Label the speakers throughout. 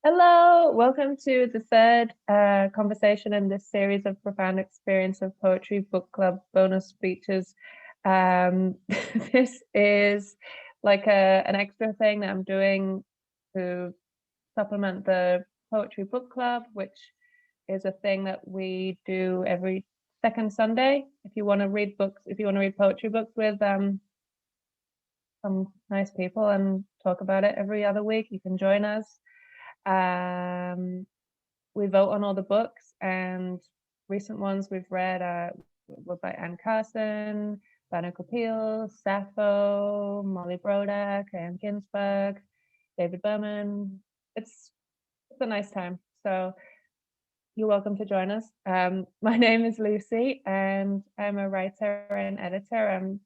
Speaker 1: Hello, welcome to the third conversation in this series of Profound Experience of Poetry Book Club bonus features. This is like an extra thing that I'm doing to supplement the Poetry Book Club, which is a thing that we do every second Sunday. If you want to read books, if you want to read poetry books with some nice people and talk about it every other week, you can join us. We vote on all the books, and recent ones we've read were by Anne Carson, Banner Kapil, Sappho, Molly Brodak, Anne Ginsberg, David Berman. It's a nice time. So you're welcome to join us. My name is Lucy, and I'm a writer and editor.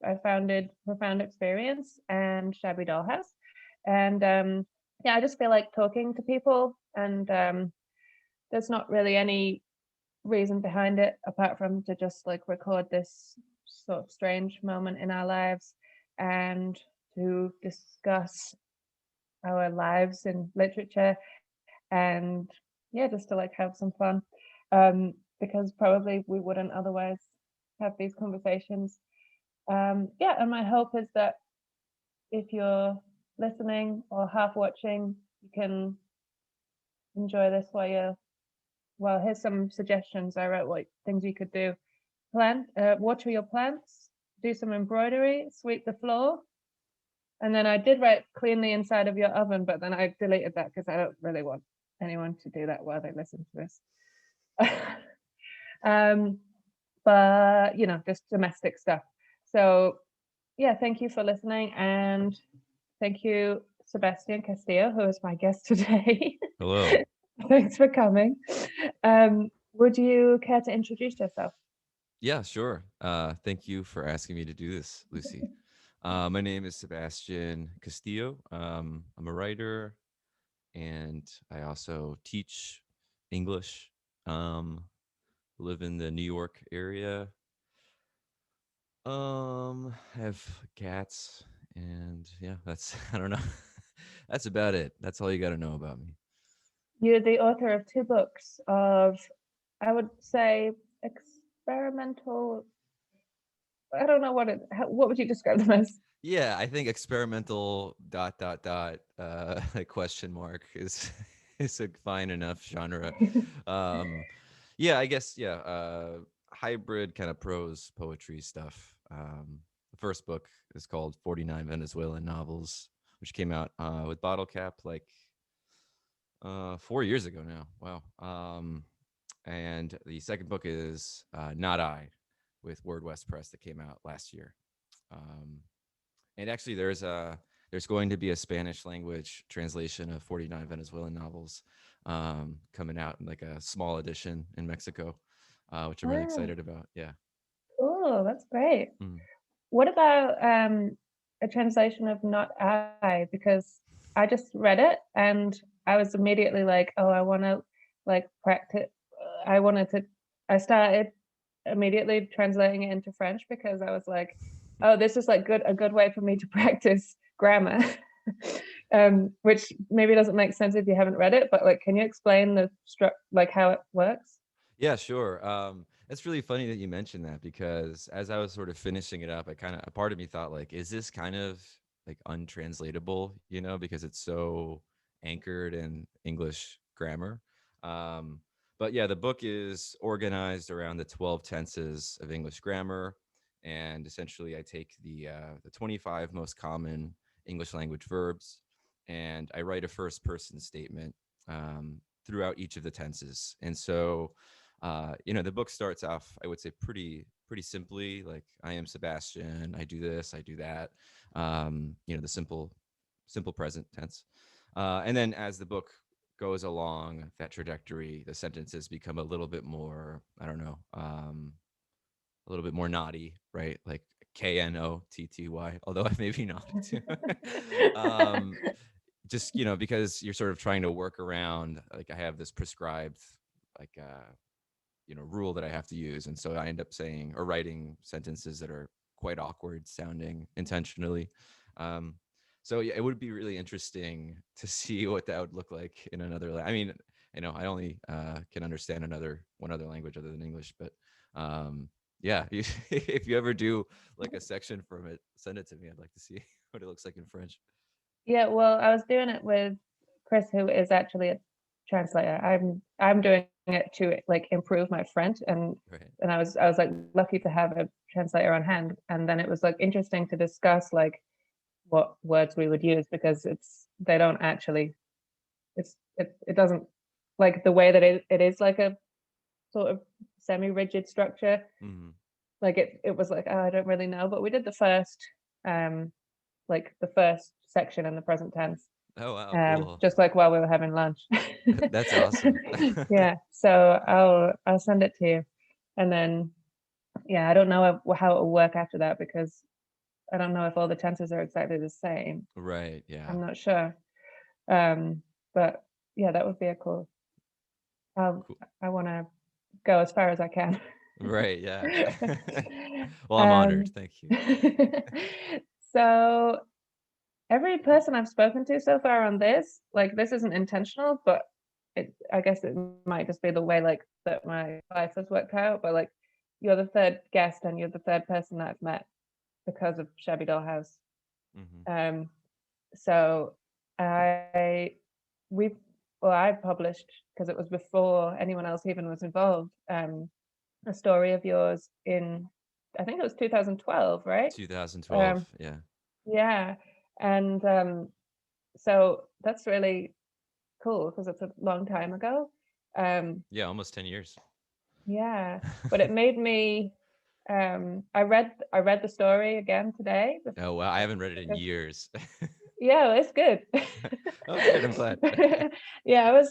Speaker 1: I founded Profound Experience and Shabby Dollhouse, and yeah, I just feel like talking to people, and there's not really any reason behind it apart from to just like record this sort of strange moment in our lives and to discuss our lives in literature, and yeah, just to like have some fun, because probably we wouldn't otherwise have these conversations. Yeah, and my hope is that if you're listening or half watching, you can enjoy this well, here's some suggestions I wrote, what things you could do. Water your plants, do some embroidery, sweep the floor. And then I did write clean the inside of your oven, but then I deleted that because I don't really want anyone to do that while they listen to this. um, but just domestic stuff. So yeah, thank you for listening, and thank you, Sebastian Castillo, who is my guest today.
Speaker 2: Hello.
Speaker 1: Thanks for coming. Would you care to introduce yourself?
Speaker 2: Yeah, sure. Thank you for asking me to do this, Lucy. My name is Sebastian Castillo. I'm a writer and I also teach English. Live in the New York area. I have cats and yeah, that's I don't know. That's about it. That's all you got to know about me.
Speaker 1: You're the author of two books of, I would say, experimental. I don't know what would you describe them as?
Speaker 2: Yeah, I think experimental dot dot dot like question mark is is a fine enough genre. Um yeah, I guess yeah, hybrid kind of prose poetry stuff. The first book is called 49 Venezuelan Novels, which came out with Bottle Cap like 4 years ago now. Wow. And the second book is Not I with Word West Press that came out last year. Um and actually, there's going to be a Spanish language translation of 49 Venezuelan novels coming out in like a small edition in Mexico, which I'm really
Speaker 1: Oh,
Speaker 2: excited about. Yeah.
Speaker 1: cool. That's great.
Speaker 2: Mm.
Speaker 1: What about a translation of Not I? Because I just read it and I was immediately like, oh, I want to like practice. I wanted to, I started immediately translating it into French because I was like, oh, this is like a good way for me to practice grammar. Which maybe doesn't make sense if you haven't read it, but like, can you explain like how it works?
Speaker 2: Yeah, sure. It's really funny that you mentioned that because as I was sort of finishing it up, a part of me thought like, is this kind of like untranslatable, because it's so anchored in English grammar. Um, but yeah, the book is organized around the 12 tenses of English grammar, and essentially I take the 25 most common English language verbs, and I write a first person statement throughout each of the tenses, and so the book starts off, I would say, pretty simply, like I am Sebastian, I do this, I do that. The simple present tense. And then as the book goes along that trajectory, the sentences become a little bit more, I don't know, a little bit more naughty, right? Like KNOTTY, although I may be naughty too. um, just because you're sort of trying to work around, like I have this prescribed like rule that I have to use, and so I end up saying or writing sentences that are quite awkward sounding intentionally. Um, So yeah, it would be really interesting to see what that would look like in another. I mean, I only can understand one other language other than English, but um, yeah, if you ever do like a section from it, send it to me. I'd like to see what it looks like in French.
Speaker 1: Yeah, well, I was doing it with Chris, who is actually a translator. I'm doing it to like improve my French,
Speaker 2: Right.
Speaker 1: and I was like lucky to have a translator on hand, and then it was like interesting to discuss like what words we would use because they don't actually it doesn't like the way that it is like a sort of semi-rigid structure.
Speaker 2: Hmm.
Speaker 1: Like it was like, oh, I don't really know, but we did um the first section in the present tense,
Speaker 2: Oh wow, cool.
Speaker 1: just like while we were having lunch.
Speaker 2: That's awesome.
Speaker 1: Yeah, so I'll send it to you, and then yeah, I don't know how it will work after that because I don't know if all the tenses are exactly the same.
Speaker 2: Right. Yeah.
Speaker 1: I'm not sure, but yeah, that would be a cool. I
Speaker 2: Cool.
Speaker 1: I want to go as far as I can.
Speaker 2: Right. Yeah. Well, I'm honored.
Speaker 1: um,
Speaker 2: Thank you.
Speaker 1: so every person I've spoken to so far on this, like this isn't intentional, but I guess it might just be the way like that my life has worked out. But like you're the third guest and you're the third person that I've met because of Shabby Doll House.
Speaker 2: Hmm.
Speaker 1: Um, so I we well I published because it was before anyone else even was involved. A story of yours in I think it was 2012, right?
Speaker 2: 2012.
Speaker 1: Um,
Speaker 2: Yeah.
Speaker 1: yeah, and so that's really cool because it's a long time ago. Um,
Speaker 2: Yeah. Almost 10 years.
Speaker 1: yeah, but it made me. I read the story again today
Speaker 2: Oh wow, I haven't read it in
Speaker 1: because
Speaker 2: years.
Speaker 1: yeah, it's good.
Speaker 2: Oh, good. I'm glad.
Speaker 1: Yeah,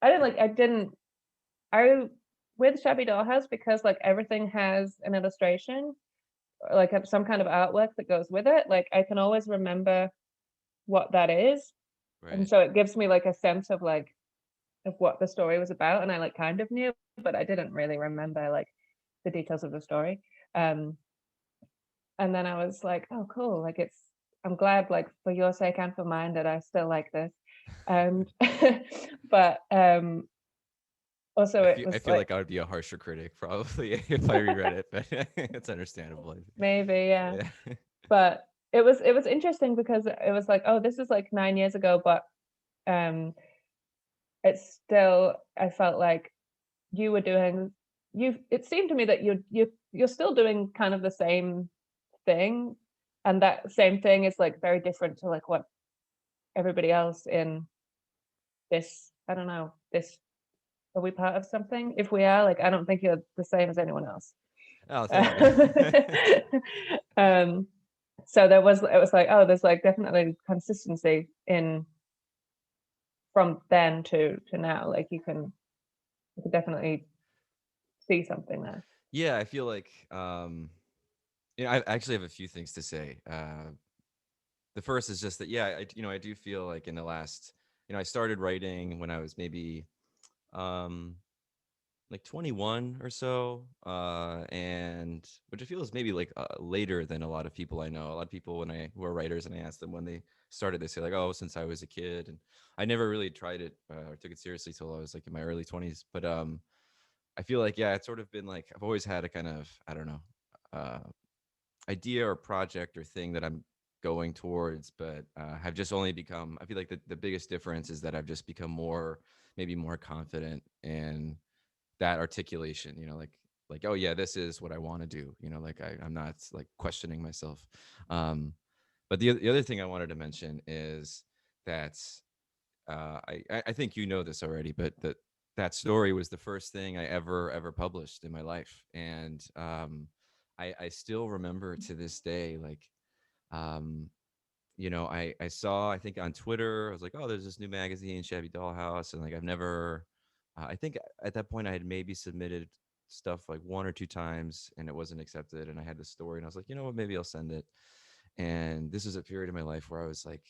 Speaker 1: I didn't I with Shabby Dollhouse because like everything has an illustration or like some kind of artwork that goes with it. Like I can always remember what that is, and
Speaker 2: Right.
Speaker 1: so it gives me like a sense of what the story was about, and I like kind of knew, but I didn't really remember like the details of the story. Um, and then I was like, oh, cool. Like I'm glad, like for your sake and for mine, that I still like this. And but also it
Speaker 2: I
Speaker 1: was
Speaker 2: feel
Speaker 1: like
Speaker 2: like I would be a harsher critic probably if I reread it, but it's understandable.
Speaker 1: maybe yeah,
Speaker 2: Yeah.
Speaker 1: but it was interesting because it was like, oh, this is like 9 years ago, but um, it's still I felt like you were doing you. It seemed to me that you're still doing kind of the same thing, and that same thing is like very different to like what everybody else in this. I don't know this. Are we part of something? If we are, like, I don't think you're the same as anyone else.
Speaker 2: Oh, thank you.
Speaker 1: um, so it was like, oh, there's like definitely consistency in from then to now. Like you can definitely see something there.
Speaker 2: Yeah, I feel like I actually have a few things to say. The first is just that yeah, I do feel like in the last, I started writing when I was maybe um like 21 or so, and which I feel is maybe like later than a lot of people I know. A lot of people who are writers, and I ask them when they started, they say like, oh, since I was a kid. And I never really tried it or took it seriously till I was like in my early 20s. But I feel like yeah, it's sort of been like I've always had a kind of, I don't know, uh idea or project or thing that I'm going towards, but have just only become. I feel like the biggest difference is that I've just become maybe more confident in that articulation. Like, oh yeah, this is what I want to do. Like I'm not like questioning myself. Um, but the other thing I wanted to mention is that I think you know this already, but that story was the first thing I ever published in my life, and I still remember to this day, like um, I saw, I think on Twitter, I was like, oh, there's this new magazine, Shabby Dollhouse, and like I've never, I think at that point I had maybe submitted stuff like one or two times and it wasn't accepted, and I had the story, and I was like, you know what, maybe I'll send it. And this was a period of my life where I was like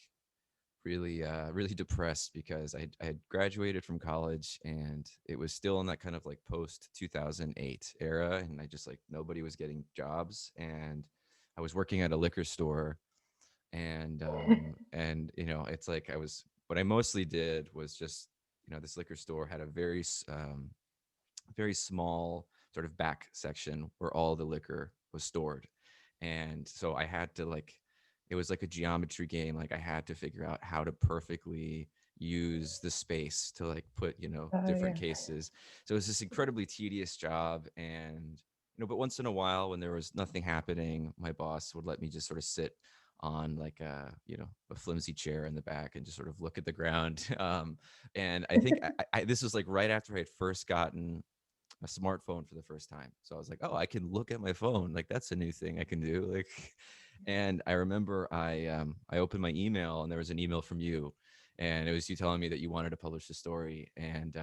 Speaker 2: really really depressed because I had graduated from college and it was still in that kind of like post 2008 era, and I just like nobody was getting jobs, and I was working at a liquor store, and it's like I was what I mostly did was just this liquor store had a very small sort of back section where all the liquor was stored. And so I had to like, it was like a geometry game. Like I had to figure out how to perfectly use the space to like put,
Speaker 1: Oh
Speaker 2: different
Speaker 1: yeah.
Speaker 2: cases. So it was this incredibly tedious job. And, but once in a while when there was nothing happening, my boss would let me just sort of sit on like a flimsy chair in the back and just sort of look at the ground. And I think this was like right after I had first gotten a smartphone for the first time. So I was like, oh, I can look at my phone. Like that's a new thing I can do. Like, and I remember I opened my email and there was an email from you, and it was you telling me that you wanted to publish the story. And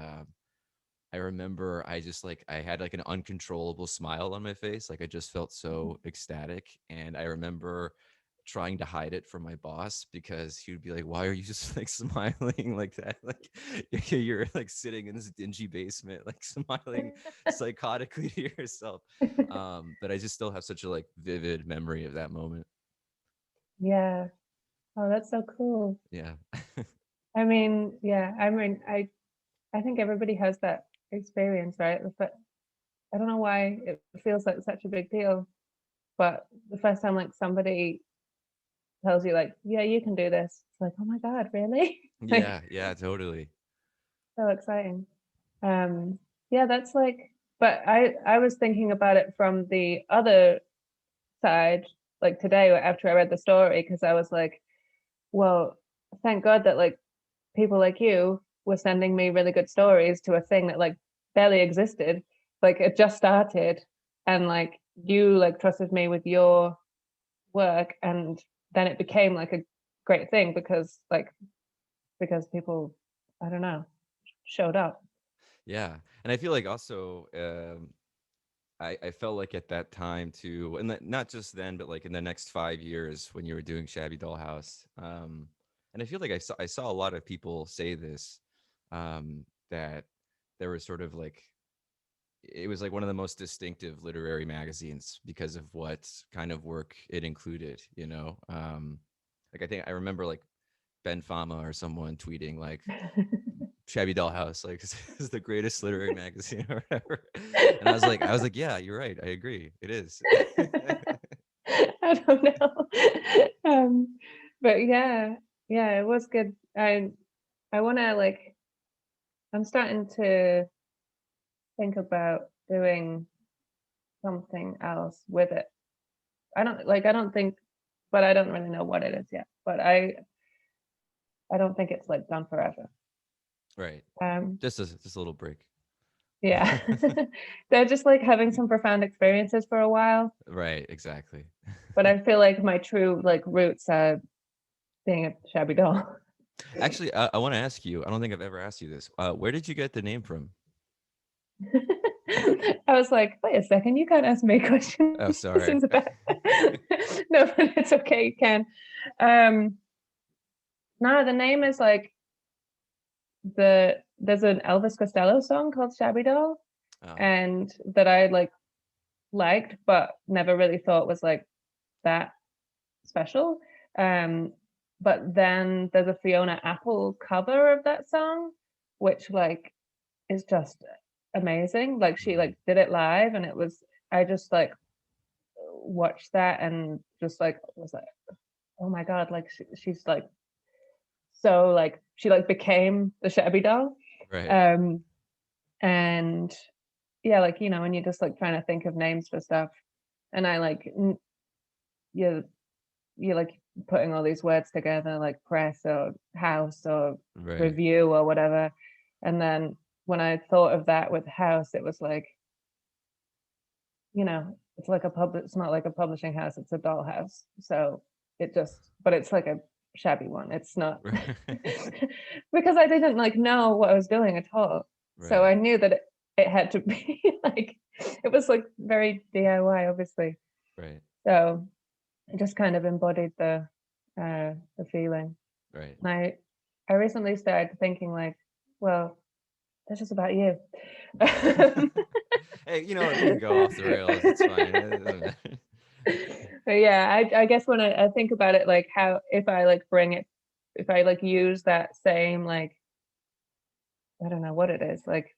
Speaker 2: I remember I just like I had like an uncontrollable smile on my face. Like I just felt so ecstatic. And I remember trying to hide it from my boss because he would be like, "Why are you just like smiling like that? Like you're like sitting in this dingy basement, like smiling psychotically to yourself." But I just still have such a like vivid memory of that moment.
Speaker 1: Yeah. Oh, that's so cool.
Speaker 2: Yeah.
Speaker 1: I mean, yeah, I think everybody has that experience, right? But I don't know why it feels like such a big deal. But the first time like somebody tells you like, yeah, you can do this, it's like, oh my God, really? Like
Speaker 2: Yeah, yeah, totally.
Speaker 1: so exciting. Um, yeah, that's like, but I was thinking about it from the other side, like today after I read the story, because I was like, well, thank God that like people like you were sending me really good stories to a thing that like barely existed. Like it just started, and like you like trusted me with your work, and then it became like a great thing because people, I don't know, showed up.
Speaker 2: Yeah. And I feel like also I felt like at that time too, and not just then, but like in the next 5 years when you were doing Shabby Doll House. And I feel like I saw a lot of people say this, that there was sort of like it was like one of the most distinctive literary magazines because of what kind of work it included. Like I think I remember like Ben Fama or someone tweeting like Shabby Doll House, like this is the greatest literary magazine or whatever. And I was like, yeah, you're right. I agree. It is.
Speaker 1: I don't know. Um, but yeah, yeah, it was good. I want to like, I'm starting to think about doing something else with it. I don't think, but I don't really know what it is yet. But I don't think it's like done forever.
Speaker 2: Right.
Speaker 1: Um,
Speaker 2: Just a little break.
Speaker 1: yeah, they're just like having some profound experiences for a while.
Speaker 2: Right. Exactly.
Speaker 1: But I feel like my true like roots are being a shabby doll.
Speaker 2: Actually, I want to ask you. I don't think I've ever asked you this. Where did you get the name from?
Speaker 1: I was like, wait a second, you can't ask me questions
Speaker 2: Oh, sorry.
Speaker 1: about no, but it's okay, you can. Um, no, the name is like there's an Elvis Costello song called Shabby Doll,
Speaker 2: Oh,
Speaker 1: and that I like liked, but never really thought was like that special. Um, but then there's a Fiona Apple cover of that song, which like is just amazing. Like she
Speaker 2: right.
Speaker 1: like did it live, and it was I just like watched that and just like was like, oh my God, like she's like so like she like became the Shabby Doll.
Speaker 2: Right.
Speaker 1: Um, and yeah, like when you're just like trying to think of names for stuff, and I like you're like putting all these words together like press or house or
Speaker 2: Right.
Speaker 1: review or whatever, and then when I thought of that with house, it was like it's like it's not like a publishing house, it's a dollhouse. So it just, but it's like a shabby one. It's not because I didn't like know what I was doing at all. So
Speaker 2: Right.
Speaker 1: I knew that it had to be like it was like very DIY, obviously.
Speaker 2: Right.
Speaker 1: So it just kind of embodied the feeling.
Speaker 2: Right.
Speaker 1: And I recently started thinking like, well, this is about you.
Speaker 2: Hey, we can go off the rails. It's fine. It doesn't matter.
Speaker 1: But yeah, I guess when I think about it, like how if I like bring it, if I like use that same like I don't know what it is like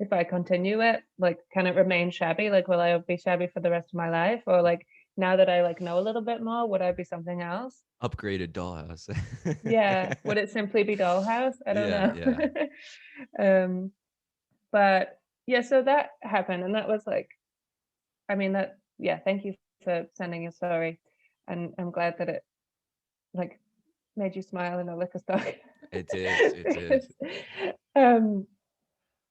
Speaker 1: if I continue it, like can it remain shabby? Like will I be shabby for the rest of my life, or like now that I like know a little bit more, would I be something else?
Speaker 2: Upgraded dollhouse.
Speaker 1: Yeah, would it simply be Dollhouse? I don't
Speaker 2: Yeah,
Speaker 1: know.
Speaker 2: yeah.
Speaker 1: um, but yeah, so that happened, and that was like, I mean, that yeah. Thank you for sending your story, and I'm glad that it like made you smile in a liquor stock.
Speaker 2: It did. It did.
Speaker 1: Because, um,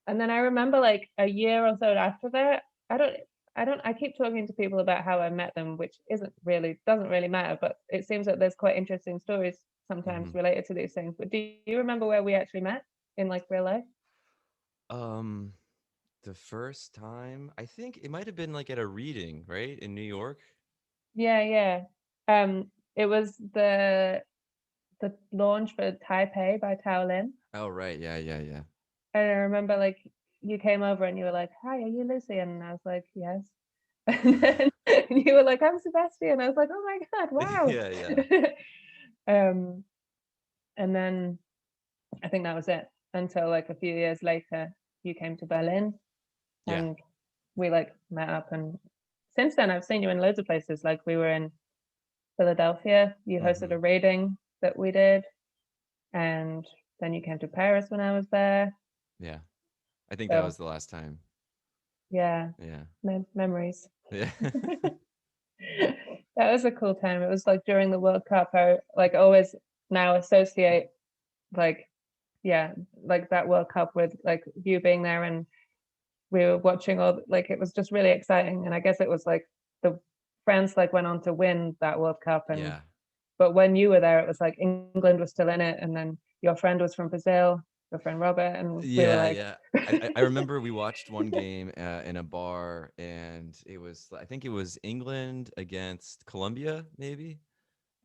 Speaker 1: and then I remember like a year or so after that, I don't, I keep talking to people about how I met them, which doesn't really matter, but it seems that there's quite interesting stories sometimes
Speaker 2: Mhm.
Speaker 1: related to these things. But do you remember where we actually met in like real life?
Speaker 2: Um, the first time, I think it might have been like at a reading, right? In New York.
Speaker 1: Yeah, yeah. It was the launch for Taipei by Tao Lin.
Speaker 2: Oh, right. Yeah, yeah, yeah.
Speaker 1: And I remember like you came over and you were like, "Hi, are you Lucy?" And I was like, "Yes." And then you were like, "I'm Sebastian." I was like, "Oh my God,
Speaker 2: Yeah, yeah.
Speaker 1: wow." um, and then I think that was it until like a few years later, you came to Berlin
Speaker 2: Yeah.
Speaker 1: and we like met up. And since then, I've seen you in loads of places. Like we were in Philadelphia, you hosted
Speaker 2: Mhm.
Speaker 1: a reading that we did, and then you came to Paris when I was there.
Speaker 2: Yeah. I think that
Speaker 1: So
Speaker 2: was the last time.
Speaker 1: yeah,
Speaker 2: Yeah.
Speaker 1: memories.
Speaker 2: Yeah.
Speaker 1: That was a cool time. It was like during the World Cup. I like always now associate like yeah, like that World Cup with like you being there, and we were watching all like it was just really exciting. And I guess it was like the France like went on to win that World Cup, and
Speaker 2: Yeah.
Speaker 1: but when you were there, it was like England was still in it, and then your friend was from Brazil, your friend Robert, and we were
Speaker 2: Yeah,
Speaker 1: like,
Speaker 2: yeah. I remember we watched one game in a bar, and it was I think it was England against Colombia, maybe.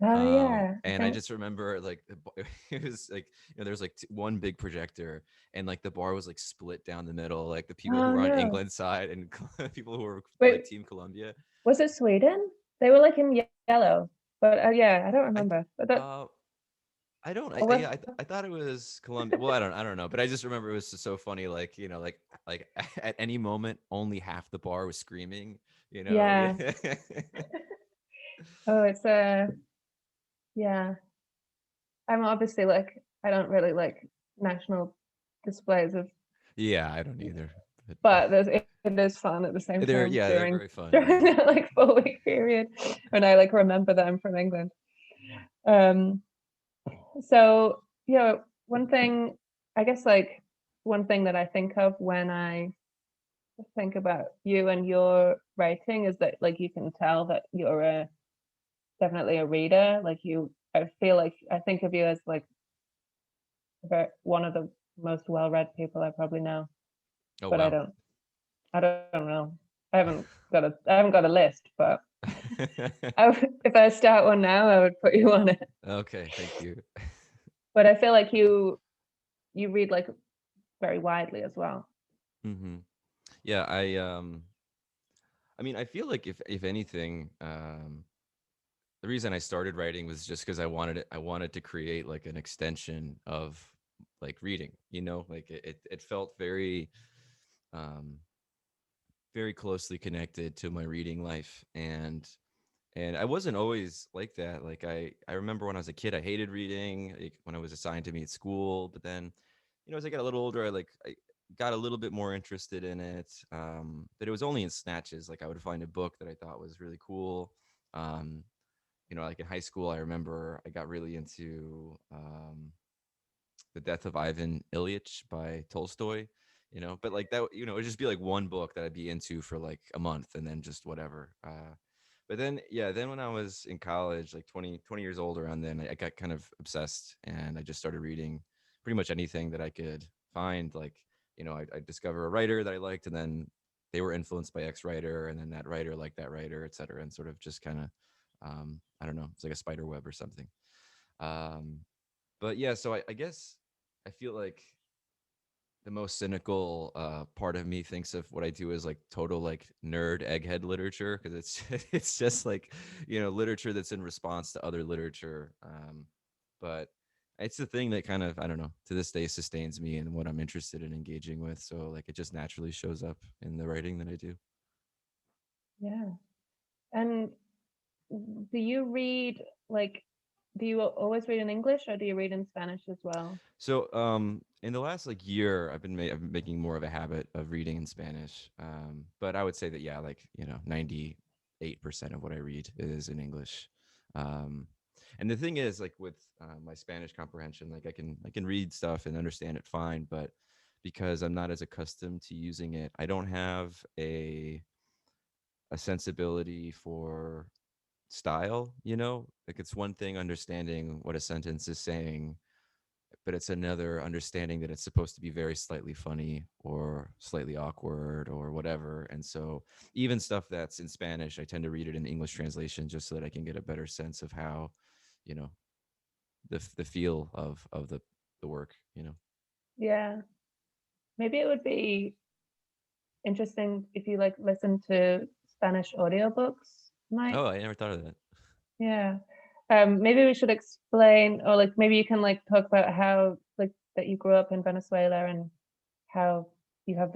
Speaker 1: oh yeah, I
Speaker 2: And I
Speaker 1: think
Speaker 2: just remember like it was like there was like one big projector, and like the bar was like split down the middle, like the people who
Speaker 1: oh
Speaker 2: were on
Speaker 1: no,
Speaker 2: England's side and people who were like
Speaker 1: wait,
Speaker 2: Team Colombia.
Speaker 1: was it Sweden? They were like in yellow, but yeah, I don't
Speaker 2: I
Speaker 1: remember. But that
Speaker 2: uh I don't.
Speaker 1: or was
Speaker 2: Yeah. I thought it was Colombia. Well, I don't know. But I just remember it was just so funny. Like like at any moment, only half the bar was screaming. You know.
Speaker 1: yeah. Oh, it's yeah. I'm obviously like I don't really like national displays of,
Speaker 2: Yeah. I don't either. But
Speaker 1: but it is fun at the same
Speaker 2: they're
Speaker 1: time
Speaker 2: yeah they're
Speaker 1: during
Speaker 2: very fun.
Speaker 1: during
Speaker 2: Yeah.
Speaker 1: that like 4 week period when I like remember that I'm from England. Um, so one thing I guess like one thing that I think of when I think about you and your writing is that like you can tell that you're a definitely a reader. Like you, I feel like I think of you as like one of the most well-read people I probably know,
Speaker 2: Oh
Speaker 1: but
Speaker 2: wow.
Speaker 1: I don't know. I haven't got a list, but if I start one now, I would put you on it.
Speaker 2: Okay. Thank you.
Speaker 1: But I feel like you read like very widely as well.
Speaker 2: hmm Yeah. I mean, I feel like if anything, the reason I started writing was just because I wanted to create like an extension of like reading. You know, like it felt very um very closely connected to my reading life, and I wasn't always like that. Like I remember when I was a kid I hated reading, like when I was assigned to me at school, but then as I got a little older I got a little bit more interested in it. But it was only in snatches. Like I would find a book that I thought was really cool. um like in high school I remember I got really into the Death of Ivan Ilyich by Tolstoy, but like that, it'd just be like one book that I'd be into for like a month and then just whatever. But then, yeah, then when I was in college, like 20 years old around then, I got kind of obsessed and I just started reading pretty much anything that I could find. Like, I discover a writer that I liked, and then they were influenced by X writer, and then that writer liked that writer, et cetera, and sort of just kind of, I don't know, it's like a spider web or something. Um, but yeah, so I guess I feel like the most cynical part of me thinks of what I do as like total like nerd egghead literature because it's it's just like literature that's in response to other literature. But it's the thing that kind of I don't know to this day sustains me and what I'm interested in engaging with. So like it just naturally shows up in the writing that I do.
Speaker 1: Yeah. And do you read like do you always read in English or do you read in Spanish as well?
Speaker 2: So, in the last like year, I've been making more of a habit of reading in Spanish. But I would say that yeah, like 98% of what I read is in English. Um, and the thing is, like with my Spanish comprehension, like I can read stuff and understand it fine, but because I'm not as accustomed to using it, I don't have a sensibility for style. Like it's one thing understanding what a sentence is saying, but it's another understanding that it's supposed to be very slightly funny or slightly awkward or whatever. And so even stuff that's in Spanish, I tend to read it in English translation just so that I can get a better sense of how, you know, the feel of the work.
Speaker 1: Yeah. Maybe it would be interesting if you like listen to Spanish audiobooks, Mike.
Speaker 2: Oh, I never thought of that.
Speaker 1: Yeah. Maybe we should explain, or like maybe you can like talk about how like that you grew up in Venezuela and how you have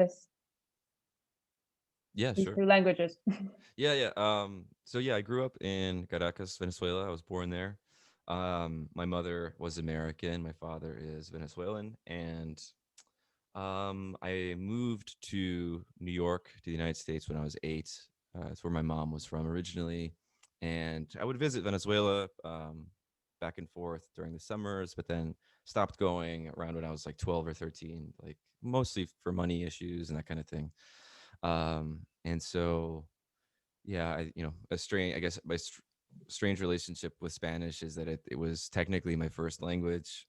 Speaker 2: Yeah,
Speaker 1: these
Speaker 2: sure.
Speaker 1: two languages.
Speaker 2: Yeah, yeah. So yeah, I grew up in Caracas, Venezuela. I was born there. My mother was American, my father is Venezuelan, and I moved to New York, to the United States when I was 8. It's where my mom was from originally, and I would visit Venezuela back and forth during the summers, but then stopped going around when I was like 12 or 13, like mostly for money issues and that kind of thing. And so yeah, a strange, I guess strange relationship with Spanish is that it was technically my first language,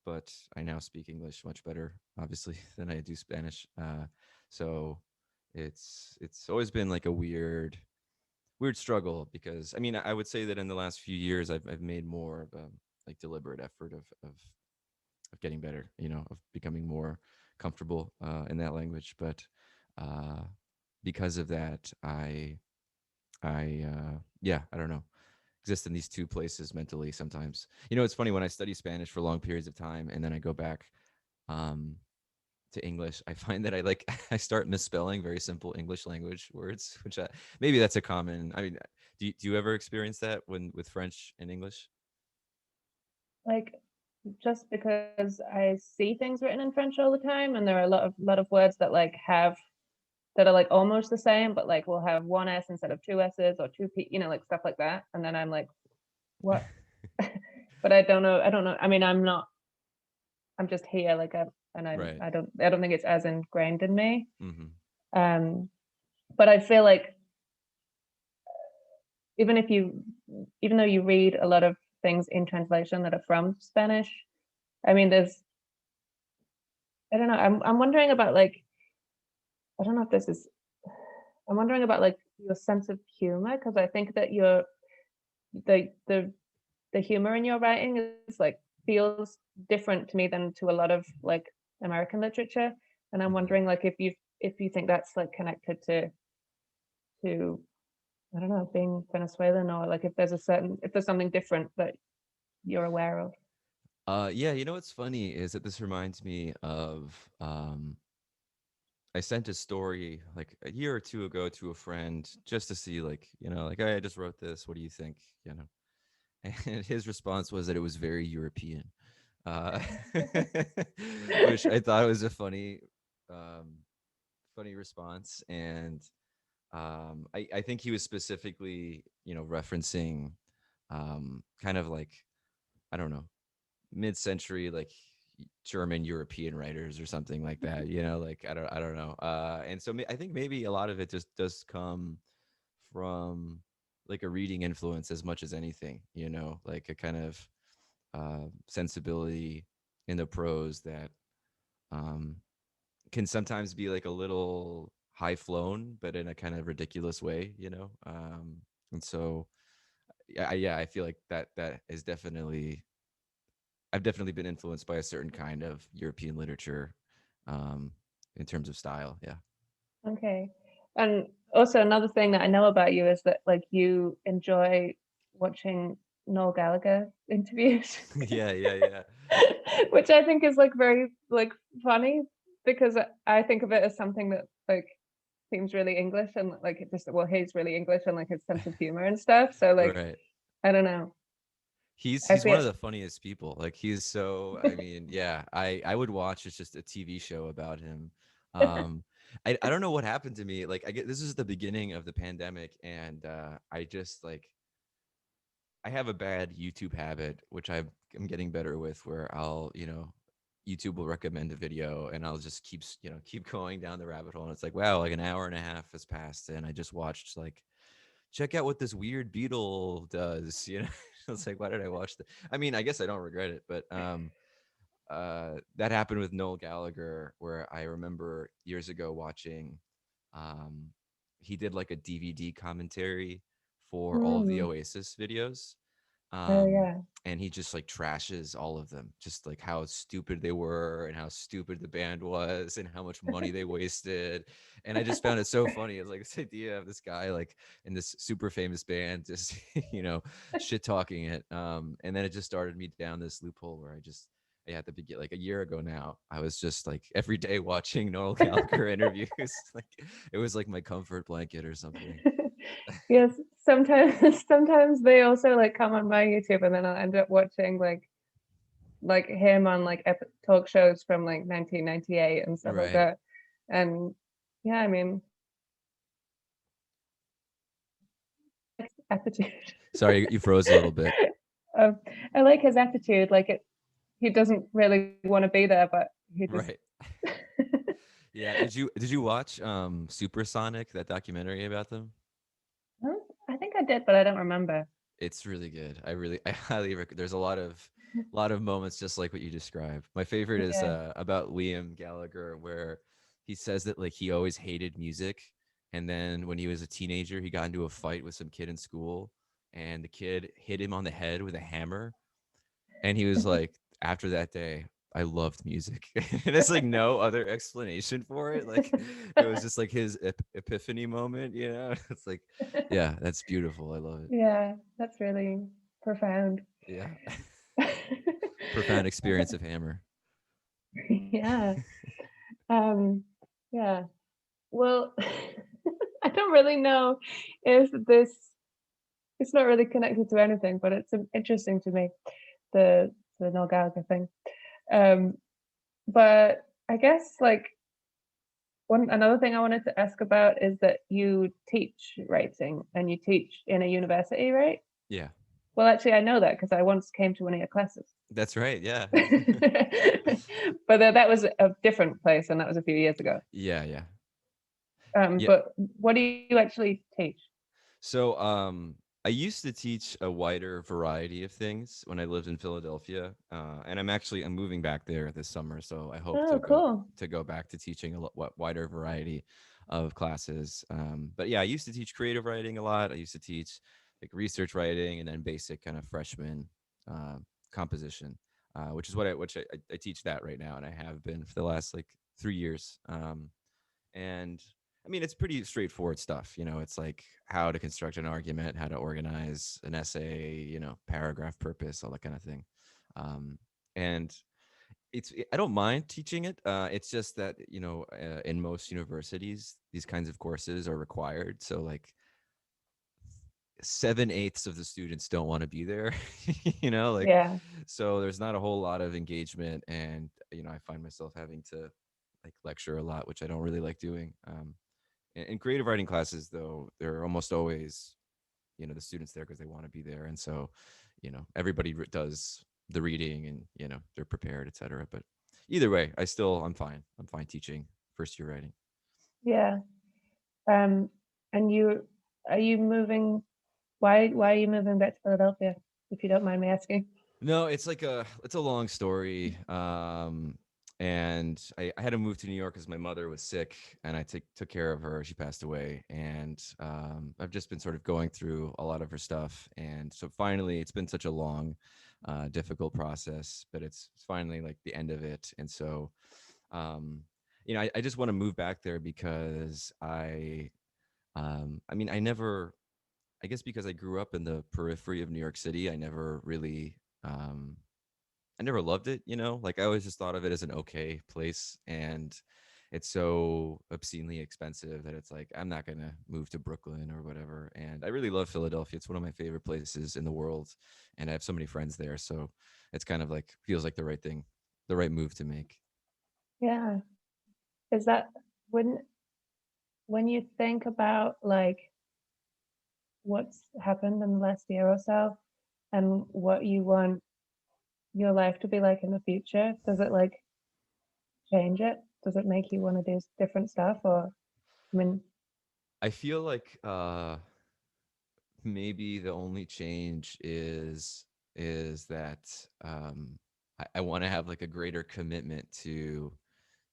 Speaker 2: but I now speak English much better, obviously, than I do Spanish. So it's always been like a weird struggle because I mean I would say that in the last few years I've made more of a like deliberate effort of getting better, of becoming more comfortable in that language, but uh, because of that, yeah, I don't know, exist in these two places mentally sometimes. It's funny when I study Spanish for long periods of time and then I go back um to English, I find that I like I start misspelling very simple English language words, which maybe that's a common. I mean, do you ever experience that when with French and English?
Speaker 1: Like just because I see things written in French all the time, and there are a lot of words that like have that are like almost the same, but like we'll have one S instead of two S's or two P, like stuff like that. And then I'm like, what? But I don't know. I mean, I'm just here, like and
Speaker 2: Right.
Speaker 1: I don't think it's as ingrained in me.
Speaker 2: Hmm.
Speaker 1: Um, but I feel like even if you, even though you read a lot of things in translation that are from Spanish, I mean, I don't know. I'm wondering about like, I don't know if this is, I'm wondering about like your sense of humor because I think that the the the humor in your writing is like feels different to me than to a lot of like American literature, and I'm
Speaker 2: Hmm.
Speaker 1: wondering like if you think that's like connected to I don't know being Venezuelan or like if there's something different that you're aware of.
Speaker 2: Yeah, what's funny is that this reminds me of I sent a story like a year or two ago to a friend just to see like, like hey, I just wrote this. What do you think? And his response was that it was very European, uh, which I thought was a um, funny response. And I think he was specifically, referencing kind of like I don't know, mid-century like German European writers or something like that. Like I don't know. And so I think maybe a lot of it just does come from like a reading influence as much as anything. Like a kind of sensibility in the prose that um, can sometimes be like a little high flown, but in a kind of ridiculous way. And so yeah, I feel like that is definitely I've definitely been influenced by a certain kind of European literature, um, in terms of style. Yeah.
Speaker 1: Okay. And also another thing that I know about you is that like you enjoy watching Noel Gallagher interviews,
Speaker 2: Yeah, yeah, yeah.
Speaker 1: which I think is like very like funny because I think of it as something that like seems really English and like it just well he's really English and like his sense of humor and stuff. So like
Speaker 2: Right.
Speaker 1: I don't know.
Speaker 2: He's
Speaker 1: I
Speaker 2: he's one
Speaker 1: feel
Speaker 2: of the funniest people. Like he's so, I mean, yeah, I would watch it's just a TV show about him. Um I don't know what happened to me. Like I get this is the beginning of the pandemic, and I just like I have a bad YouTube habit, which I'm getting better with, where I'll, YouTube will recommend a video and I'll just keep going down the rabbit hole. And it's like, wow, like an hour and a half has passed and I just watched like, check out what this weird beetle does, you know? It's like, why did I watch that? I mean, I guess I don't regret it, but that happened with Noel Gallagher, where I remember years ago watching. Um, he did like a DVD commentary for all of the
Speaker 1: mm,
Speaker 2: Oasis videos,
Speaker 1: oh
Speaker 2: um,
Speaker 1: yeah.
Speaker 2: and he just like trashes all of them, just like how stupid they were and how stupid the band was and how much money they wasted. And I just found it so funny. It's like this idea of this guy like in this super famous band just shit talking it, and then it just started me down this loophole where I had to begin like a year ago now. I was just like every day watching Noel Gallagher interviews. Like it was like my comfort blanket or something.
Speaker 1: Yes, sometimes sometimes they also like come on my YouTube and then I'll end up watching like him on like talk shows from like 1998 and stuff like
Speaker 2: Right.
Speaker 1: that. And yeah, I mean, attitude.
Speaker 2: Sorry, you froze a little bit.
Speaker 1: um, I like his attitude. Like he doesn't really want to be there, but he just.
Speaker 2: Right. Yeah. Did you watch Supersonic, that documentary about them?
Speaker 1: I think I did, but I don't remember.
Speaker 2: It's really good. I highly recommend. There's a lot of moments just like what you described. My favorite is
Speaker 1: Yeah.
Speaker 2: about Liam Gallagher, where he says that like he always hated music, and then when he was a teenager, he got into a fight with some kid in school, and the kid hit him on the head with a hammer, and he was like, after that day, I loved music. And there's like no other explanation for it. Like it was just like his epiphany moment, you know? It's like, yeah, that's beautiful. I love it.
Speaker 1: Yeah, that's really profound.
Speaker 2: Yeah. Profound experience of Hammer.
Speaker 1: Yeah. Um, yeah. Well, I don't really know if this it's not really connected to anything, but it's interesting to me, the the Noel Gallagher thing. Um, but I guess like one another thing I wanted to ask about is that you teach writing and you teach in a university, right?
Speaker 2: Yeah.
Speaker 1: Well, actually, I know that because I once came to one of your classes.
Speaker 2: That's right. Yeah.
Speaker 1: But that was a different place, and that was a few years ago.
Speaker 2: Yeah, yeah. Yeah.
Speaker 1: But what do you actually teach?
Speaker 2: So, I used to teach a wider variety of things when I lived in Philadelphia, and I'm moving back there this summer, so I hope
Speaker 1: Oh, cool.
Speaker 2: to go back to teaching wider variety of classes. But yeah, I used to teach creative writing a lot. I used to teach like research writing and then basic kind of freshman uh, composition, which I teach that right now, and I have been for the last like 3 years. And I mean, it's pretty straightforward stuff. It's like how to construct an argument, how to organize an essay, paragraph purpose, all that kind of thing. Um, and I don't mind teaching it. It's just that, in most universities, these kinds of courses are required. So like 7/8 of the students don't want to be there, like,
Speaker 1: Yeah.
Speaker 2: so there's not a whole lot of engagement. And, I find myself having to like lecture a lot, which I don't really like doing. In creative writing classes, though, they're almost always, the students there because they want to be there. And so, everybody does the reading and, they're prepared, etc. But either way, I'm fine teaching first year writing.
Speaker 1: Yeah. Um, and are you moving? Why are you moving back to Philadelphia? If you don't mind me asking.
Speaker 2: No, it's a long story. And I had to move to New York because my mother was sick, and I took care of her. She passed away, and I've just been sort of going through a lot of her stuff. And so finally, it's been such a long, difficult process, but it's finally like the end of it. And so I just want to move back there because I mean, I guess because I grew up in the periphery of New York City, um, I never loved it, like I always just thought of it as an okay place. And it's so obscenely expensive that it's like, I'm not going to move to Brooklyn or whatever. And I really love Philadelphia. It's one of my favorite places in the world. And I have so many friends there. So it's kind of like, feels like the right thing, the right move to make.
Speaker 1: Yeah. Is that when you think about like what's happened in the last year or so and what you want your life to be like in the future, does it like change it? Does it make you want to do different stuff? Or, I mean,
Speaker 2: I feel like maybe the only change is that I want to have like a greater commitment to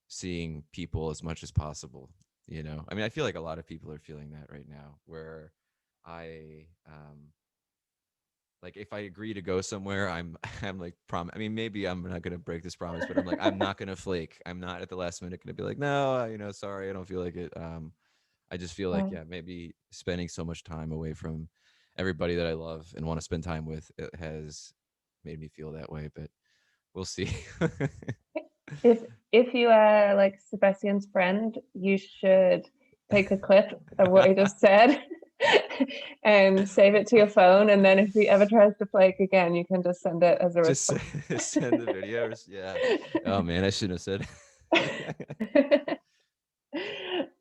Speaker 2: seeing people as much as possible. I mean, I feel like a lot of people are feeling that right now, where I like if I agree to go somewhere, I'm like I mean, maybe I'm not gonna break this promise, but I'm like, I'm not gonna flake. I'm not at the last minute gonna be like, no, sorry, I don't feel like it. I just feel like,
Speaker 1: uh,
Speaker 2: yeah, maybe spending so much time away from everybody that I love and want to spend time with, it has made me feel that way, but we'll see.
Speaker 1: if if you are like Sebastian's friend, you should take a clip of what he just said and save it to your phone. And then if he ever tries to flake again, you can just send it as a
Speaker 2: Just
Speaker 1: response.
Speaker 2: send the videos. Yeah. Oh man, I shouldn't have said.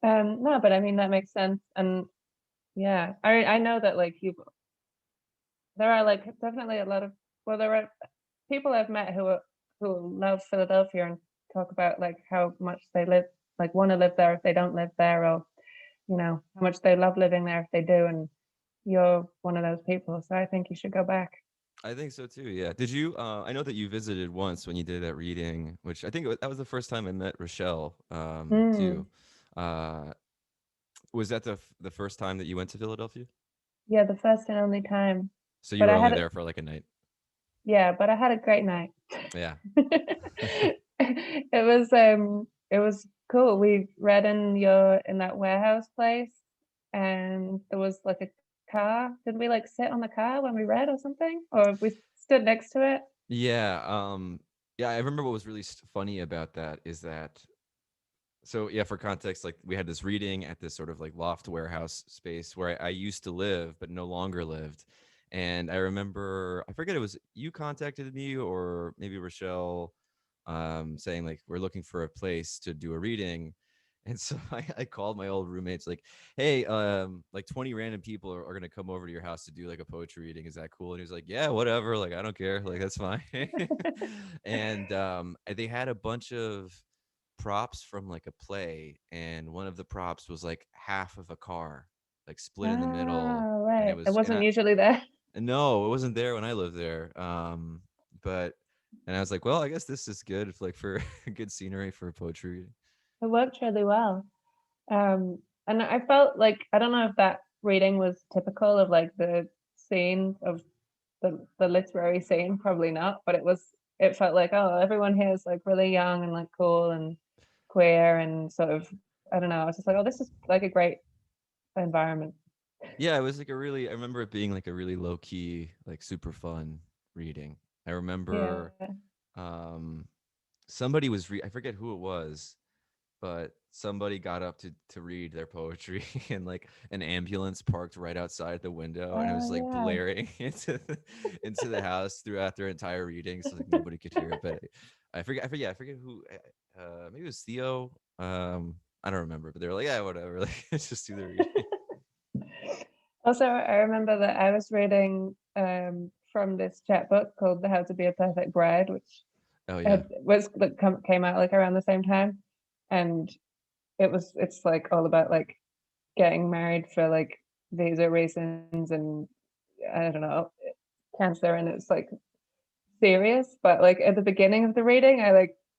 Speaker 1: No, but I mean that makes sense. And yeah, I know that like you there are like definitely a lot of well there are people I've met who love Philadelphia and talk about like how much they live like want to live there if they don't live there, or how much they love living there if they do, and you're one of those people, so I think you should go back.
Speaker 2: I think so too. Yeah. Did you? I know that you visited once when you did that reading, which I think that was the first time I met Rochelle. Too.
Speaker 1: Mm,
Speaker 2: Uh, was that the first time that you went to Philadelphia?
Speaker 1: yeah, the first and only time.
Speaker 2: So you
Speaker 1: But
Speaker 2: were
Speaker 1: I
Speaker 2: only
Speaker 1: had
Speaker 2: there for like a night.
Speaker 1: yeah, but I had a great night.
Speaker 2: Yeah.
Speaker 1: It was cool. We read in that warehouse place, and there was like a car. Did we like sit on the car when we read or something? Or we stood next to it?
Speaker 2: Yeah. Yeah. I remember what was really funny about that is that so yeah, for context, like we had this reading at this sort of like loft warehouse space where I used to live but no longer lived. And I remember, I forget, it was you contacted me or maybe Rochelle, saying like we're looking for a place to do a reading. And so I called my old roommates like, hey, like 20 random people are gonna come over to your house to do like a poetry reading. Is that cool? And he was like, yeah, whatever. Like, I don't care. Like, that's fine. And they had a bunch of props from like a play, and one of the props was like half of a car, like split in the middle.
Speaker 1: Ah,
Speaker 2: And
Speaker 1: right. It wasn't usually there.
Speaker 2: no, it wasn't there when I lived there. But and I was like, well, I guess this is good if, like, for good scenery for poetry reading.
Speaker 1: It worked really well. And I felt like I don't know if that reading was typical of like the scene of the literary scene, probably not, but it felt like, oh, everyone here is like really young and like cool and queer and sort of I don't know. I was just like, oh, this is like a great environment.
Speaker 2: Yeah, it was like I remember it being like a really low key, like super fun reading. I remember
Speaker 1: Yeah.
Speaker 2: um somebody I forget who it was, but somebody got up to read their poetry and like an ambulance parked right outside the window and it was like
Speaker 1: Yeah.
Speaker 2: blaring into the house throughout their entire reading, so like nobody could hear it. But I forget who, maybe it was Theo. I don't remember, but they were like, yeah, whatever, like let's just do the reading.
Speaker 1: Also, I remember that I was reading from this chapbook called The How to Be a Perfect Bride, which
Speaker 2: Oh yeah.
Speaker 1: came out like around the same time, and it's like all about like getting married for like visa reasons and I don't know cancer, and it's like serious. But like at the beginning of the reading, I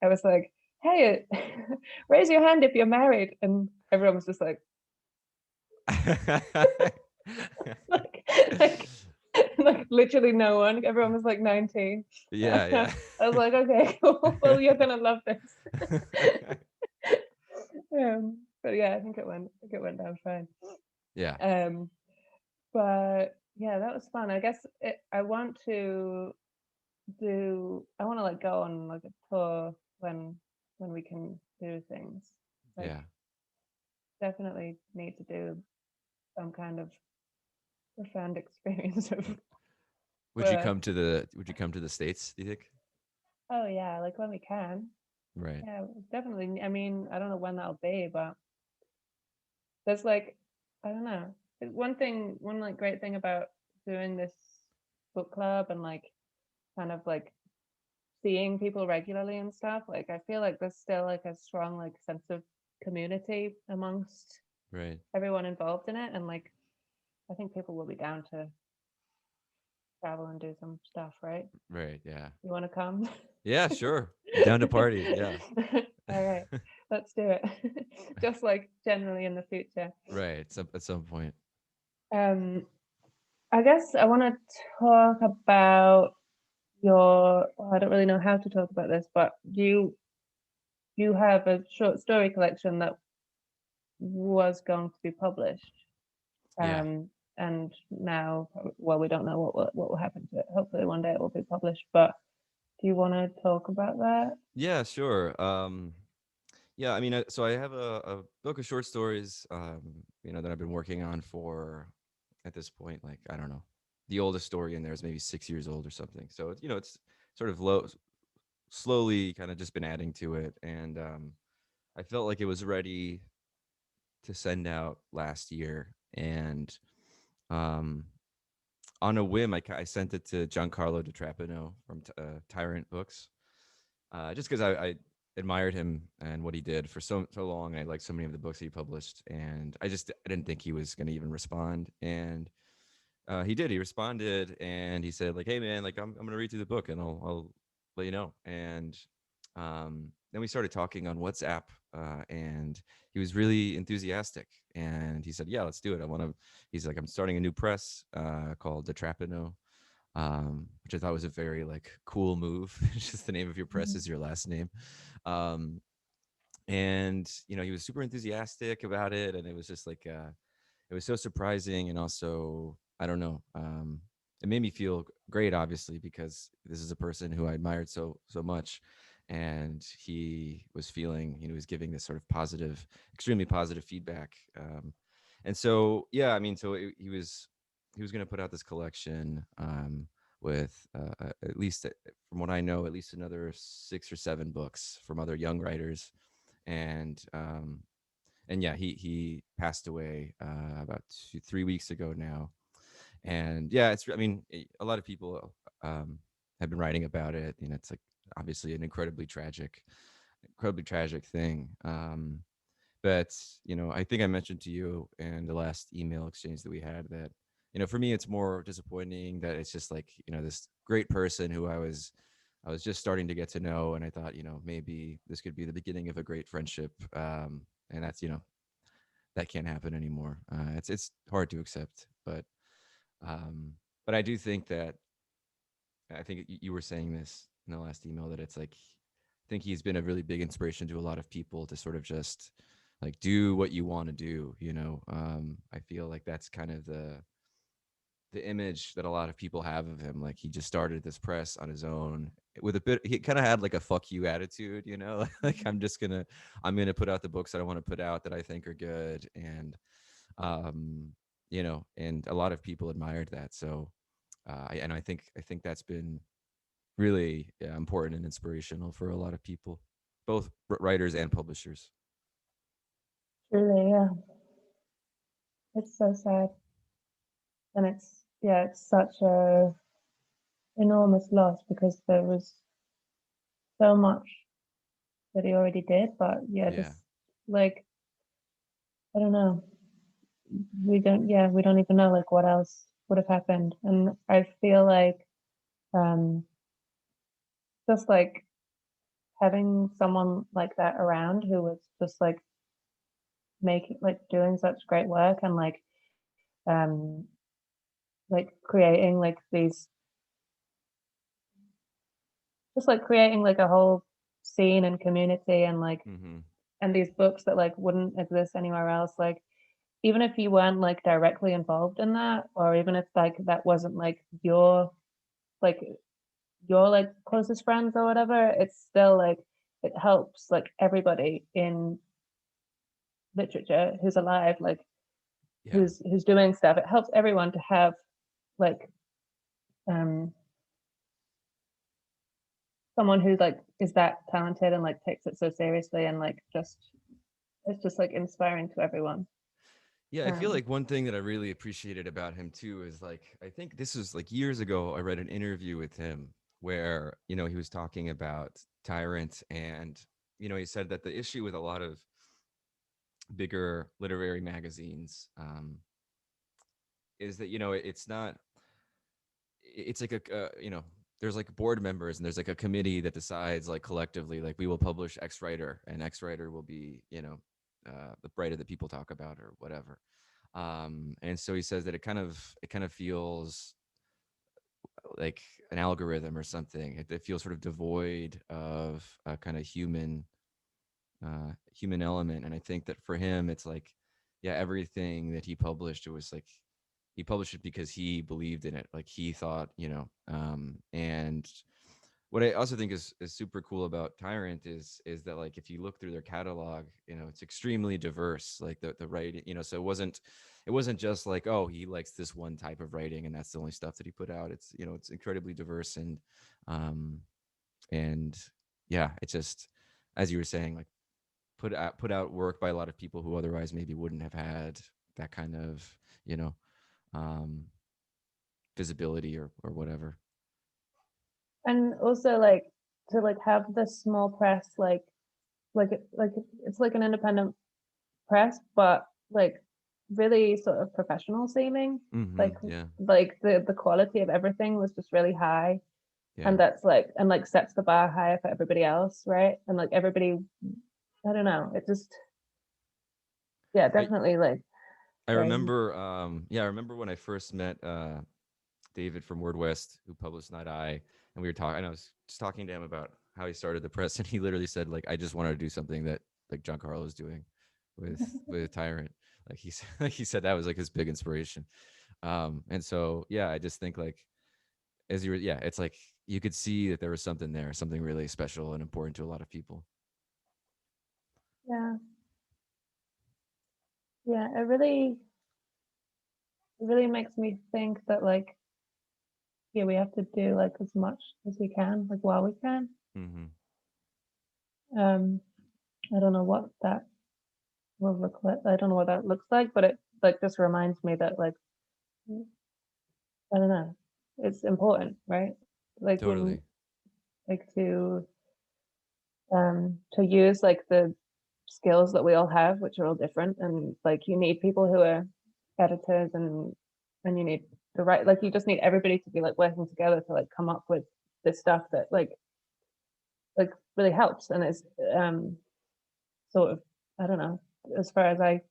Speaker 1: was like, "Hey, raise your hand if you're married," and everyone was just like, like, like, like literally no one. Everyone was like 19.
Speaker 2: Yeah,
Speaker 1: I
Speaker 2: yeah.
Speaker 1: was like, "Okay, cool. Well, you're gonna love this." But yeah, I think it went down fine.
Speaker 2: Yeah.
Speaker 1: Um, but yeah, that was fun. I guess I want to like go on like a tour when we can do things. Like
Speaker 2: Yeah.
Speaker 1: definitely need to do some kind of profound experience of work.
Speaker 2: Would you come to the States, do you think?
Speaker 1: Oh yeah, like when we can.
Speaker 2: Right.
Speaker 1: Yeah, definitely. I mean, I don't know when that'll be, but there's like, I don't know. One like great thing about doing this book club and like kind of like seeing people regularly and stuff, like I feel like there's still like a strong like sense of community amongst
Speaker 2: Right.
Speaker 1: everyone involved in it, and like I think people will be down to travel and do some stuff, right?
Speaker 2: Right. Yeah.
Speaker 1: You want to come?
Speaker 2: Yeah, sure. I'm down to party. Yeah.
Speaker 1: All right, let's do it. Just like generally in the future.
Speaker 2: Right. At some point.
Speaker 1: Um, I guess I want to talk about well, I don't really know how to talk about this, but you have a short story collection that was going to be published.
Speaker 2: Yeah.
Speaker 1: And now, well, we don't know what will happen to it. Hopefully one day it will be published, but do you want to talk about that?
Speaker 2: Yeah, sure. Yeah, I mean, so I have a book of short stories, that I've been working on for, at this point, like, I don't know, the oldest story in there is maybe 6 years old or something. So it's sort of slowly kind of just been adding to it, and I felt like it was ready to send out last year, and um, on a whim, I sent it to Giancarlo Di Trapano from Tyrant Books, just because I admired him and what he did for so long. I liked so many of the books he published, and I didn't think he was going to even respond, and he did. He responded, and he said like, "Hey man, like I'm gonna read through the book, and I'll let you know." And then we started talking on WhatsApp, and he was really enthusiastic, and he said, "Yeah, let's do it. I want to." He's like, "I'm starting a new press called The Trapano." Which I thought was a very like cool move. It's just the name of your press
Speaker 1: Mhm.
Speaker 2: is your last name. Um, and he was super enthusiastic about it, and it was just like it was so surprising, and also I don't know. It made me feel great, obviously, because this is a person who I admired so much, and he was feeling, he was giving this sort of positive, extremely positive feedback. And so, yeah, I mean, so he was going to put out this collection with at least, from what I know, at least another 6 or 7 books from other young writers, and yeah, he passed away about 3 weeks ago now, and yeah, I mean, a lot of people have been writing about it, and it's like obviously an incredibly tragic thing. But I think I mentioned to you in the last email exchange that we had that for me it's more disappointing that it's just like this great person who I was just starting to get to know, and I thought maybe this could be the beginning of a great friendship, and that's that can't happen anymore. It's hard to accept, um, but I do think that I think you were saying this in the last email that it's like I think he's been a really big inspiration to a lot of people to sort of just like do what you want to do. I feel like that's kind of the image that a lot of people have of him. Like he just started this press on his own with a bit. He kind of had like a fuck you attitude, like I'm gonna put out the books that I want to put out that I think are good, um, and a lot of people admired that. So, and I think that's been really, yeah, important and inspirational for a lot of people, both writers and publishers.
Speaker 1: Truly, yeah, it's so sad, and it's such a enormous loss because there was so much that he already did, but yeah,
Speaker 2: Yeah,
Speaker 1: just like I don't know, we don't even know like what else would have happened, and I feel like um just like having someone like that around who was just making like doing such great work and um like creating like these just like creating like a whole scene and community and like
Speaker 2: hmm
Speaker 1: and these books that like wouldn't exist anywhere else. Like even if you weren't like directly involved in that, or even if like that wasn't like your like closest friends or whatever, it's still like it helps like everybody in literature who's alive, like
Speaker 2: Yeah.
Speaker 1: who's doing stuff. It helps everyone to have like um someone who's like is that talented and like takes it so seriously and like just it's just like inspiring to everyone.
Speaker 2: Yeah, I feel
Speaker 1: Um
Speaker 2: like one thing that I really appreciated about him too is like I think this was like years ago I read an interview with him where, he was talking about Tyrant, and he said that the issue with a lot of bigger literary magazines is that it's not it's like there's like board members and there's like a committee that decides like collectively like we will publish X writer and X writer will be the writer that people talk about or whatever. And so he says that it kind of feels like an algorithm or something. It feels sort of devoid of a kind of human element. And I think that for him it's like, yeah, everything that he published, it was like he published it because he believed in it, like he thought, and what I also think is super cool about Tyrant is that like if you look through their catalog, it's extremely diverse. Like the writing, so it wasn't just like, oh, he likes this one type of writing and that's the only stuff that he put out. It's incredibly diverse, um and yeah, it's just, as you were saying, like put out work by a lot of people who otherwise maybe wouldn't have had that kind of you know um visibility or whatever.
Speaker 1: and also like to like have the small press like it's like an independent press, but like really sort of professional seeming.
Speaker 2: Hmm.
Speaker 1: Like
Speaker 2: Yeah.
Speaker 1: the quality of everything was just really high,
Speaker 2: Yeah.
Speaker 1: and that's like and like sets the bar higher for everybody else, right? And like everybody, I don't know, it just yeah,
Speaker 2: I
Speaker 1: definitely like
Speaker 2: I
Speaker 1: very
Speaker 2: remember, yeah, I remember when I first met David from Word West, who published Night Eye, and we were talking. And I was just talking to him about how he started the press, and he literally said, like, I just wanted to do something that like John Carlos doing with Tyrant. Like he said, like he said that was like his big inspiration. And so yeah, I just think like as you were, yeah, it's like you could see that there was something there, something really special and important to a lot of people.
Speaker 1: yeah, yeah. It really makes me think that like yeah, we have to do like as much as we can, like while we can.
Speaker 2: Hmm.
Speaker 1: Um, I don't know what that will look like. I don't know what that looks like, but it like just reminds me that like I don't know, it's important, right? Like when
Speaker 2: Totally.
Speaker 1: like to use like the skills that we all have, which are all different, and like you need people who are editors and you need the right like you just need everybody to be like working together to like come up with this stuff that like really helps and is um sort of I don't know as far as I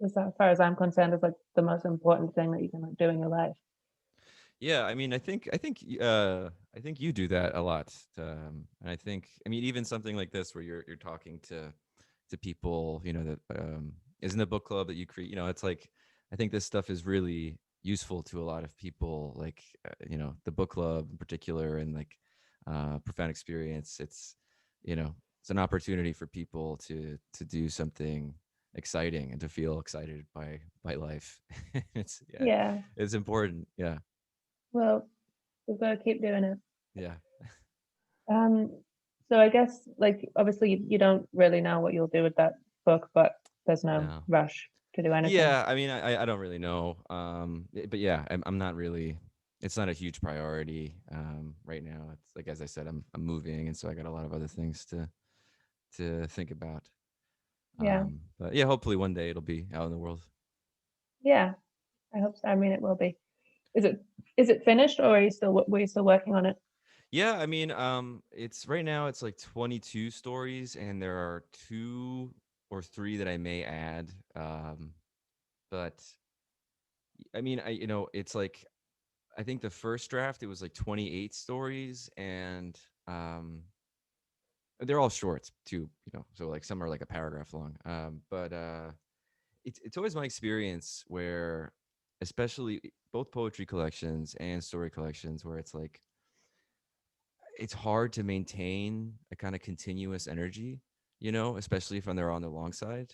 Speaker 1: as far as I'm concerned is like the most important thing that you can like do in your life.
Speaker 2: Yeah, I mean, I think you do that a lot, and I think, I mean, even something like this where you're talking to people, that is in the book club that you create. It's like I think this stuff is really useful to a lot of people, like the book club in particular, and like profound experience. It's an opportunity for people to do something exciting and to feel excited by life. It's yeah,
Speaker 1: Yeah,
Speaker 2: it's important. Yeah.
Speaker 1: well, we've got to keep doing it.
Speaker 2: Yeah.
Speaker 1: Um, so I guess like obviously you don't really know what you'll do with that book, but there's no
Speaker 2: No.
Speaker 1: rush to do anything.
Speaker 2: Yeah, I mean, I don't really know. But yeah, I'm not really. It's not a huge priority right now. It's like, as I said, I'm moving, and so I got a lot of other things to think about.
Speaker 1: Yeah,
Speaker 2: But yeah, hopefully one day it'll be out in the world.
Speaker 1: yeah. I hope so. I mean, it will be. Is it is it finished or are you still were you still working on it?
Speaker 2: Yeah, I mean, it's right now it's like 22 stories, and there are two or three that I may add. But I mean, it's like I think the first draft it was like 28 stories, and um they're all short too, you know. So like some are like a paragraph long. But it's always my experience where, especially both poetry collections and story collections, where it's like it's hard to maintain a kind of continuous energy, you know, especially if they're on the long side.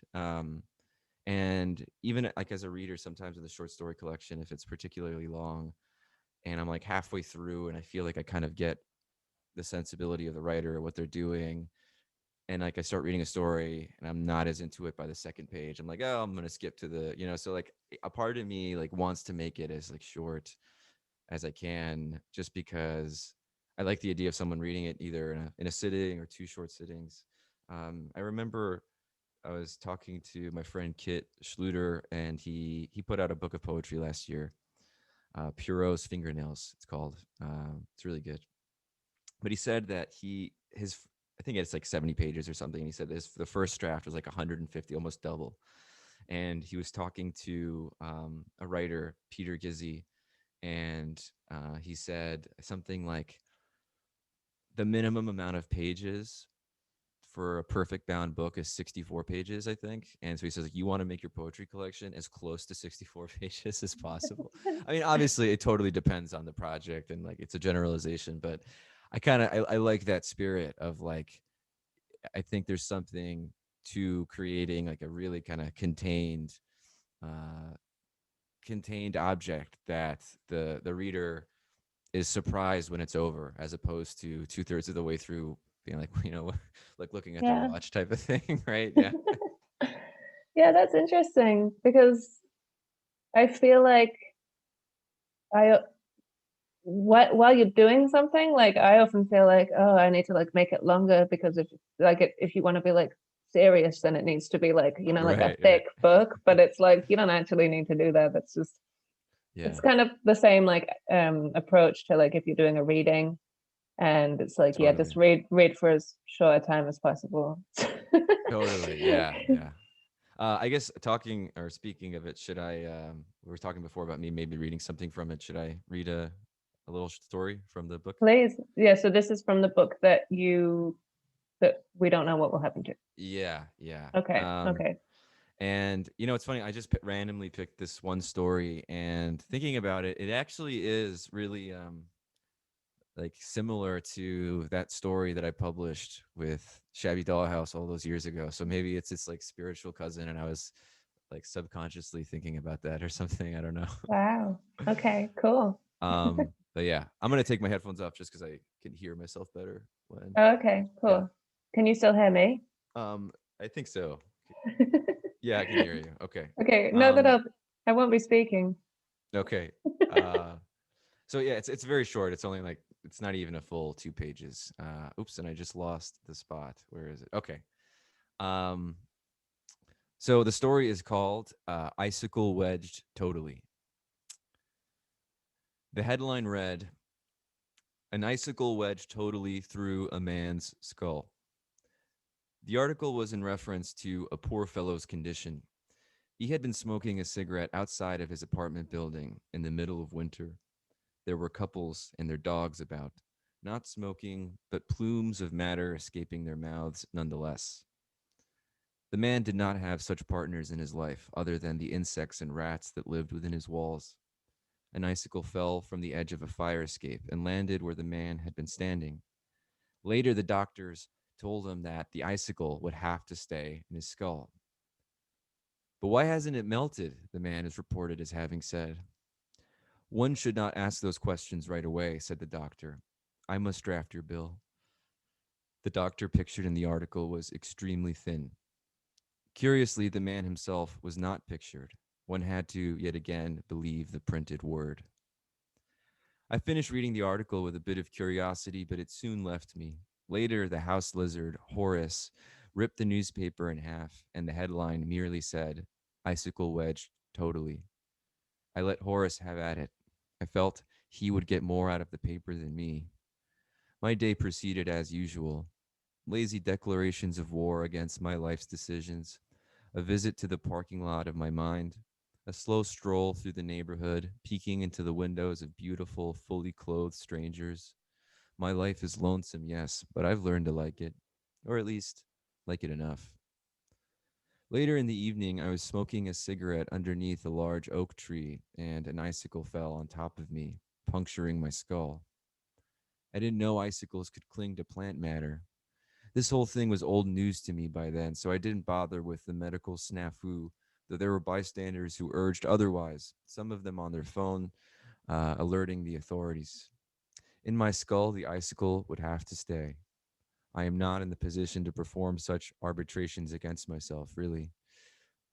Speaker 2: And even like as a reader, sometimes in the short story collection, if it's particularly long, and I'm like halfway through, and I feel like I kind of get the sensibility of the writer, what they're doing, and like I start reading a story and I'm not as into it by the second page. I'm like, oh, I'm gonna skip to the, you know. So like a part of me like wants to make it as like short as I can, just because I like the idea of someone reading it either in a sitting or two short sittings. I remember I was talking to my friend Kit Schluter, and he put out a book of poetry last year, Puro's Fingernails. It's called. It's really good. But he said that his I think it's like 70 pages or something. And he said this the first draft was like 150, almost double. And he was talking to a writer, Peter Gizzi, and he said something like the minimum amount of pages for a perfect bound book is 64 pages, I think. And so he says, like, you want to make your poetry collection as close to 64 pages as possible. I mean, obviously, it totally depends on the project and like it's a generalization, but I like that spirit of like, I think there's something to creating like a really kind of uh, contained object that the reader is surprised when it's over, as opposed to two-thirds of the way through being like, you know, like looking at their
Speaker 1: Yeah.
Speaker 2: watch type of thing, right? Yeah.
Speaker 1: Yeah, that's interesting because I feel like I what while you're doing something, like I often feel like, oh, I need to like make it longer because if you want to be like serious, then it needs to be like, like a
Speaker 2: Right, right.
Speaker 1: thick book. But it's like you don't actually need to do that. That's just it's
Speaker 2: Yeah,
Speaker 1: kind of the same like approach to like if you're doing a reading and it's like, yeah,
Speaker 2: totally.
Speaker 1: just read for as short a time as possible.
Speaker 2: Totally. Yeah, yeah. I guess talking or speaking of it, should I we were talking before about me maybe reading something from it. Should I read a little story from the book?
Speaker 1: Please. Yeah, so this is from the book that we don't know what will happen to.
Speaker 2: Yeah, yeah.
Speaker 1: Okay. Okay.
Speaker 2: And you know, it's funny. I just randomly picked this one story, and thinking about it, it actually is really like similar to that story that I published with Shabby Dollhouse all those years ago. So maybe it's its like spiritual cousin, and I was like subconsciously thinking about that or something. I don't know.
Speaker 1: Wow. Okay, cool.
Speaker 2: But yeah, I'm gonna take my headphones off just because I can hear myself better when.
Speaker 1: Okay,
Speaker 2: Yeah.
Speaker 1: cool. Can you still hear me?
Speaker 2: Um, I think so. Yeah, I can hear you. Okay.
Speaker 1: Okay, no,
Speaker 2: Um,
Speaker 1: I won't be speaking.
Speaker 2: okay. Uh, so yeah, it's very short. It's only like it's not even a full 2 pages. Oops, and I just lost the spot. Where is it? Okay. Um, so the story is called "Icicle Wedged Totally." The headline read, "An icicle wedged totally through a man's skull." The article was in reference to a poor fellow's condition. He had been smoking a cigarette outside of his apartment building in the middle of winter. There were couples and their dogs about, not smoking, but plumes of matter escaping their mouths nonetheless. The man did not have such partners in his life other than the insects and rats that lived within his walls. An icicle fell from the edge of a fire escape and landed where the man had been standing. Later, the doctors told him that the icicle would have to stay in his skull. But why hasn't it melted? The man is reported as having said. One should not ask those questions right away, said the doctor. I must draft your bill. The doctor pictured in the article was extremely thin. Curiously, the man himself was not pictured. One had to, yet again, believe the printed word. I finished reading the article with a bit of curiosity, but it soon left me. Later, the house lizard, Horace, ripped the newspaper in half, and the headline merely said, Icicle wedged totally. I let Horace have at it. I felt he would get more out of the paper than me. My day proceeded as usual. Lazy declarations of war against my life's decisions, a visit to the parking lot of my mind, a slow stroll through the neighborhood, peeking into the windows of beautiful, fully clothed strangers. My life is lonesome, yes, but I've learned to like it. or at least like it enough. Later in the evening, I was smoking a cigarette underneath a large oak tree, and an icicle fell on top of me, puncturing my skull. I didn't know icicles could cling to plant matter. This whole thing was old news to me by then, so I didn't bother with the medical snafu, though there were bystanders who urged otherwise, some of them on their phone, alerting the authorities. In my skull, the icicle would have to stay. I am not in the position to perform such arbitrations against myself, really.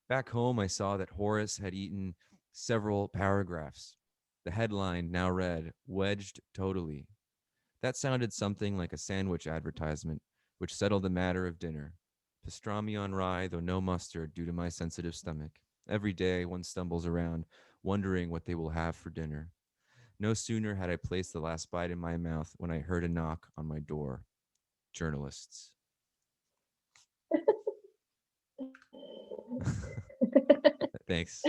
Speaker 2: Back home, I saw that Horace had eaten several paragraphs. The headline now read, Wedged Totally. That sounded something like a sandwich advertisement, which settled the matter of dinner. Pastrami on rye, though no mustard due to my sensitive stomach. Every day one stumbles around, wondering what they will have for dinner. No sooner had I placed the last bite in my mouth when I heard a knock on my door. Journalists. Thanks.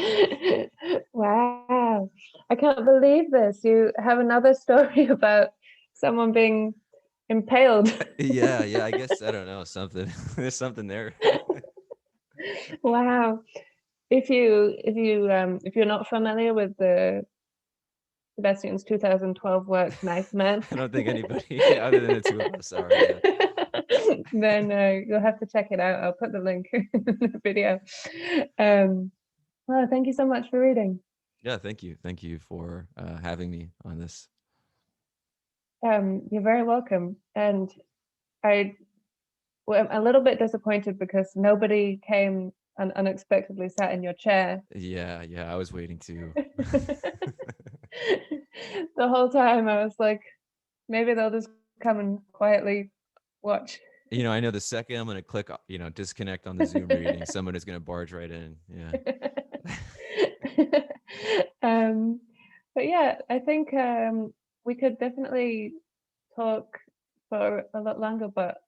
Speaker 1: Wow. I can't believe this. You have another story about someone being impaled.
Speaker 2: Yeah, I guess I don't know, something. There's something there.
Speaker 1: Wow. If you're not familiar with the Sebastian's 2012 work Knife Man,
Speaker 2: I don't think anybody other than the two of us are, yeah.
Speaker 1: then you'll have to check it out. I'll put the link in the video. Well, thank you so much for reading.
Speaker 2: Yeah, thank you. Thank you for having me on this.
Speaker 1: You're very welcome. And I I'm a little bit disappointed because nobody came and unexpectedly sat in your chair.
Speaker 2: Yeah, I was waiting to.
Speaker 1: The whole time I was like, maybe they'll just come and quietly watch.
Speaker 2: I know the second I'm gonna click, disconnect on the Zoom reading, someone is gonna barge right in. Yeah.
Speaker 1: um, but yeah, I think we could definitely talk for a lot longer, but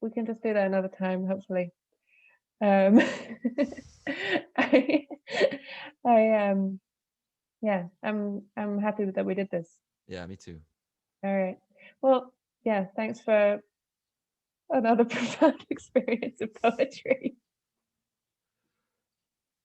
Speaker 1: we can just do that another time, hopefully. Um, I, I yeah, I'm happy that we did this.
Speaker 2: Yeah, me too.
Speaker 1: All right. Well, yeah, thanks for another profound experience of poetry.